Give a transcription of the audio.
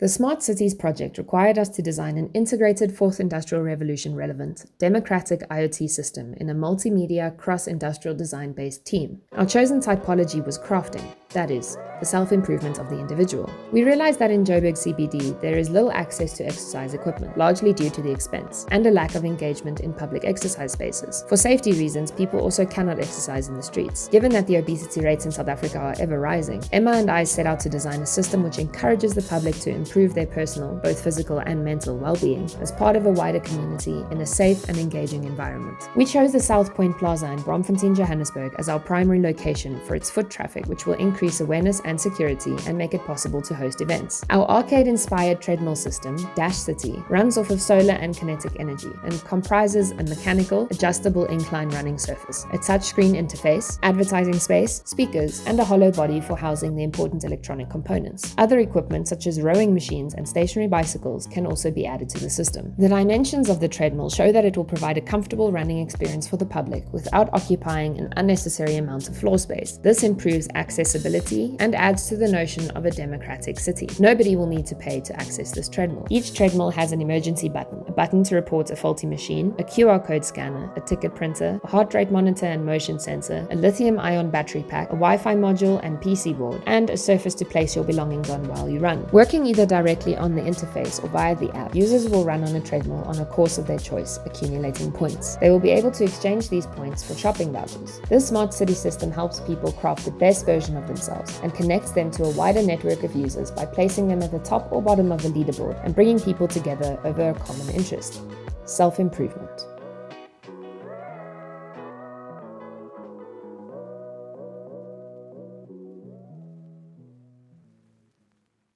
The Smart Cities project required us to design an integrated fourth industrial revolution relevant, democratic IoT system in a multimedia cross-industrial design-based team. Our chosen typology was crafting, that is, the self-improvement of the individual. We realized that in Joburg CBD, there is little access to exercise equipment, largely due to the expense, and a lack of engagement in public exercise spaces. For safety reasons, people also cannot exercise in the streets. Given that the obesity rates in South Africa are ever rising, Emma and I set out to design a system which encourages the public to improve their personal, both physical and mental well-being, as part of a wider community in a safe and engaging environment. We chose the South Point Plaza in Braamfontein, Johannesburg as our primary location for its foot traffic, which will increase awareness and security and make it possible to host events. Our arcade-inspired treadmill system, Dash City, runs off of solar and kinetic energy and comprises a mechanical, adjustable incline running surface, a touchscreen interface, advertising space, speakers, and a hollow body for housing the important electronic components. Other equipment such as rowing machines and stationary bicycles can also be added to the system. The dimensions of the treadmill show that it will provide a comfortable running experience for the public without occupying an unnecessary amount of floor space. This improves accessibility and adds to the notion of a democratic city. Nobody will need to pay to access this treadmill. Each treadmill has an emergency button, a button to report a faulty machine, a QR code scanner, a ticket printer, a heart rate monitor and motion sensor, a lithium-ion battery pack, a Wi-Fi module and PC board, and a surface to place your belongings on while you run. Working either directly on the interface or via the app, users will run on a treadmill on a course of their choice, accumulating points. They will be able to exchange these points for shopping vouchers. This smart city system helps people craft the best version of themselves and connects them to a wider network of users by placing them at the top or bottom of the leaderboard and bringing people together over a common interest: self-improvement.